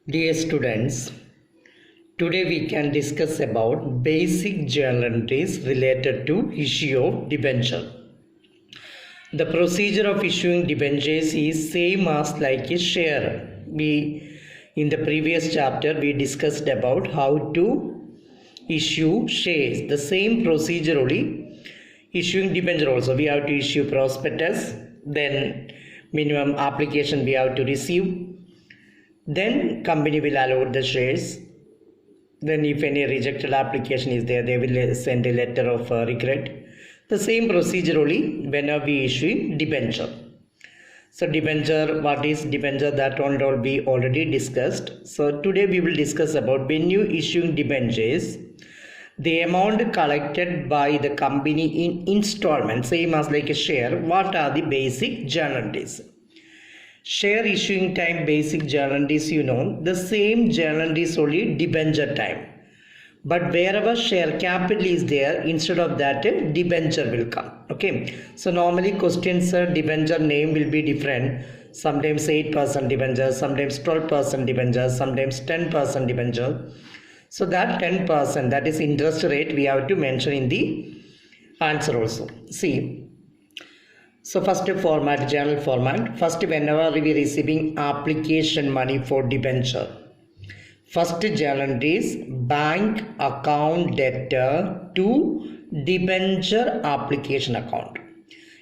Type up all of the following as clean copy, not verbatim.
Dear students, today we can discuss about basic journal entries related to issue of debenture. The procedure of issuing debentures is same as like a share. In the previous chapter we discussed about how to issue shares. The same procedure only issuing debenture also. We have to issue prospectus, then minimum application we have to receive. Then company will allot the shares. Then if any rejected application is there, they will send a letter of regret. The same procedure only whenever we issue debenture. So debenture, what is debenture, that one all we already discussed. So today we will discuss about when you issuing debentures, the amount collected by the company in installment, same as like a share. What are the basic journal entries? Share issuing time basic journal entries, the same journal entries only debenture time. But wherever share capital is there, instead of that debenture will come. Okay. So normally questions debenture name will be different. Sometimes 8% debenture, sometimes 12% debenture, sometimes 10% debenture. So that 10%, that is interest rate, we have to mention in the answer also. See. So first format, journal format. First, whenever we receiving application money for debenture, first journal entry is bank account debtor to debenture application account.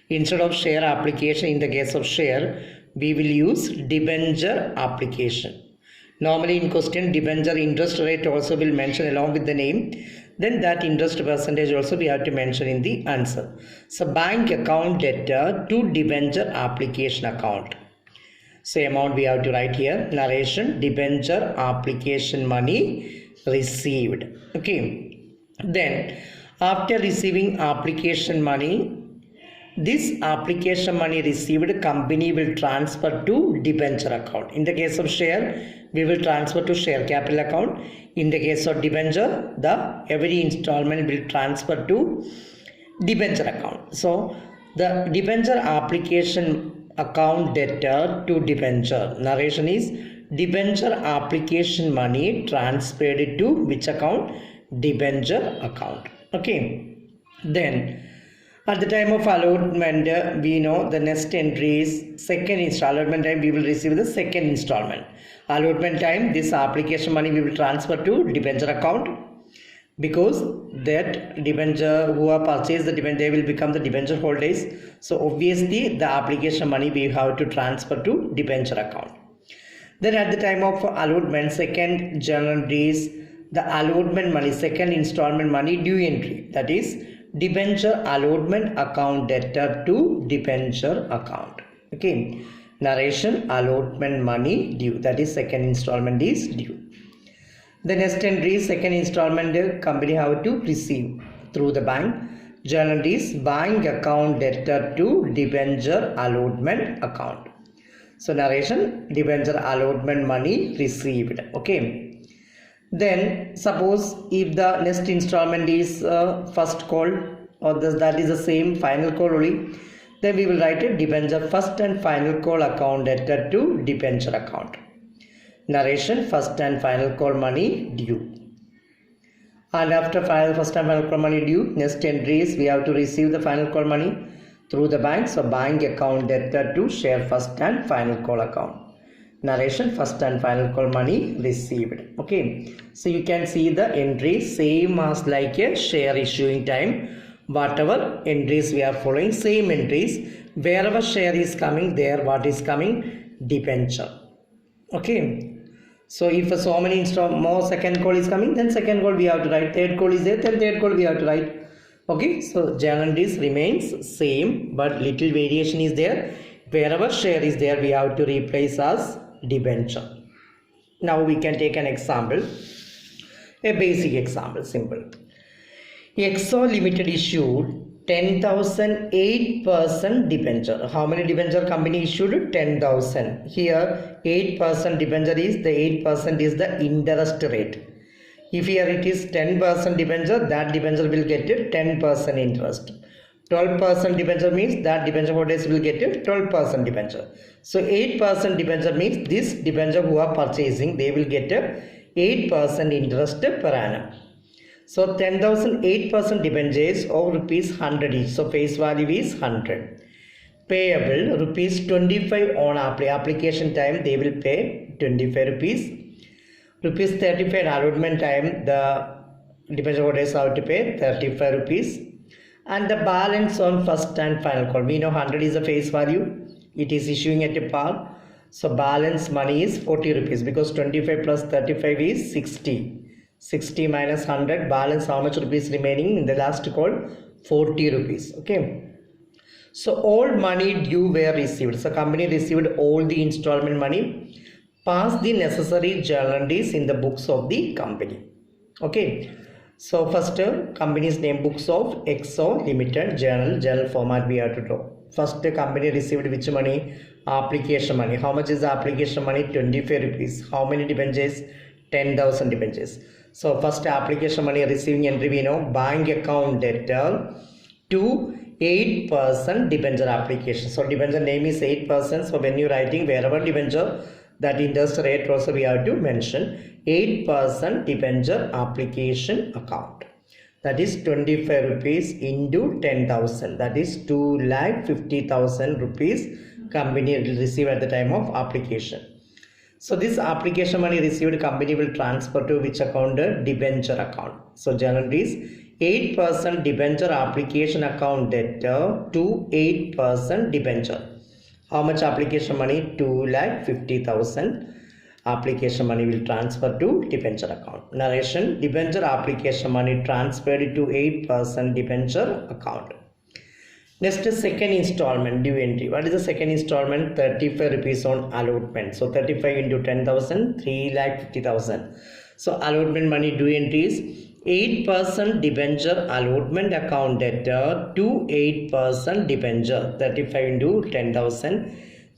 Instead of share application, in the case of share, we will use debenture application. Normally in question, debenture interest rate also will mention along with the name. Then that interest percentage also we have to mention in the answer. So bank account debtor to debenture application account. So amount we have to write here. Narration, debenture application money received. Okay. Then after receiving application money, this application money received, company will transfer to debenture account. In the case of share, we will transfer to share capital account. In the case of debenture, every installment will transfer to debenture account. So the debenture application account debtor to debenture. Narration is debenture application money transferred to which account? Debenture account. Okay. Then at the time of allotment, we know the next entry is second installment. Allotment time, we will receive the second installment. Allotment time, this application money we will transfer to debenture account, because that debenture, who have purchased the debenture, they will become the debenture holders. So obviously the application money we have to transfer to debenture account. Then at the time of allotment, second journal entry is the allotment money, second installment money due entry. That is debenture allotment account debtor to debenture account. Okay. Narration, allotment money due, that is second installment is due. The next entry is second installment company have to receive through the bank. Journal is bank account debtor to debenture allotment account. So narration, debenture allotment money received. Okay. Then suppose if the next installment is first call, or that is the same final call only, then we will write a debenture first and final call account debtor to debenture account. Narration, first and final call money due. And after first and final call money due, next entry is we have to receive the final call money through the bank. So bank account debtor to share first and final call account. Narration, first and final call money received. Okay. So you can see the entry same as like a share issuing time. Whatever entries we are following, same entries. Wherever share is coming, there what is coming? Debenture. Okay. So if so many more second call is coming, then second call we have to write. Third call is there, then third call we have to write. Okay. So journal entries remains same, but little variation is there. Wherever share is there, we have to replace as debenture. Now we can take an example, a basic example, simple. Exo Limited issued 10,000 8% debenture. How many debenture company issued? 10,000. Here 8% debenture is, the 8% is the interest rate. If here it is 10% debenture, that debenture will get 10% interest. 12% debenture means that debenture holders will get a 12% debenture. So 8% debenture means this debenture who are purchasing, they will get a 8% interest per annum. So 10,000 8% debentures of rupees 100 each. So face value is 100. Payable rupees 25 on application time, they will pay 25 rupees. Rupees 35 allotment time, the debenture holders have to pay 35 rupees. And the balance on first and final call. We know 100 is the face value. It is issuing at a par. So balance money is 40 rupees because 25 plus 35 is 60. 60 minus 100, balance how much rupees remaining in the last call? 40 rupees. Okay. So all money due were received. So company received all the installment money. Pass the necessary journal entries in the books of the company. Okay. So first company's name, books of XO Limited, journal format we have to draw. First company received which money? Application money. How much is the application money? 25 rupees. How many debentures? 10,000 debentures. So first application money receiving entry we know, bank account debtor to 8% debenture application. So debenture name is 8%. So when you writing wherever debenture, that interest rate also we have to mention 8% debenture application account. That is 25 rupees into 10,000. That is 2,50,000 rupees company will receive at the time of application. So this application money received company will transfer to which account? Debenture account. So journal is 8% debenture application account debtor to 8% debenture. How much application money? 2,50,000 application money will transfer to debenture account. Narration: debenture application money transferred to 8% debenture account. Next, second installment due entry. What is the second installment? 35 rupees on allotment. So 35 into 10,000, 3,50,000. So allotment money due entry is 8% debenture allotment account debtor to 8% debenture. 35 into 10,000,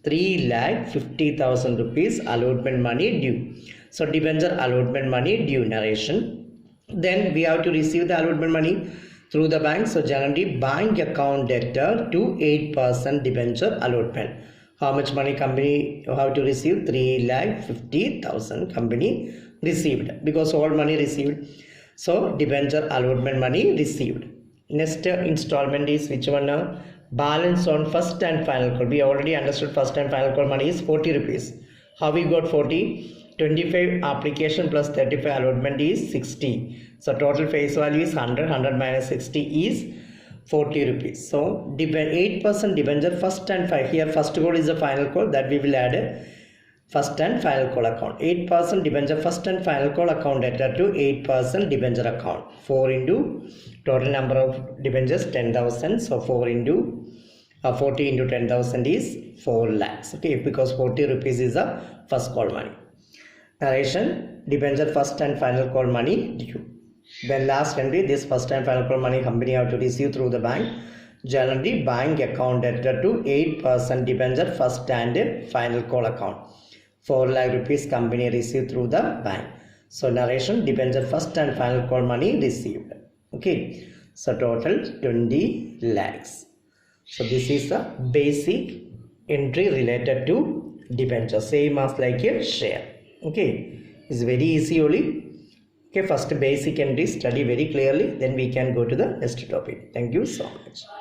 3,50,000 rupees allotment money due. So debenture allotment money due. Narration. Then we have to receive the allotment money through the bank. So generally bank account debtor to 8% debenture allotment. How much money company have to receive? 3,50,000 company received because all money received. So debenture allotment money received. Next installment is which one now? Balance on first and final call. We already understood first and final call money is 40 rupees. How we got 40? 25 application plus 35 allotment is 60. So total face value is 100. 100 minus 60 is 40 rupees. So 8% debenture first and final. Here first call is the final call, that we will add first and final call account. 8% debenture first and final call account debtor to 8% debenture account. 4 into total number of debentures 10,000. So 4 into 40 into 10,000 is 4 lakhs. Okay, because 40 rupees is the first call money. Narration: debenture first and final call money due. Then last entry, this first and final call money company have to receive through the bank. Generally bank account debtor to 8% debenture first and final call account. 4 lakh rupees company received through the bank. So narration: debenture first and final call money received. Okay, so total 20 lakhs. So this is the basic entry related to debenture, same as like a share. Okay, it's very easy only. Okay, first basic entry study very clearly, then we can go to the next topic. Thank you so much.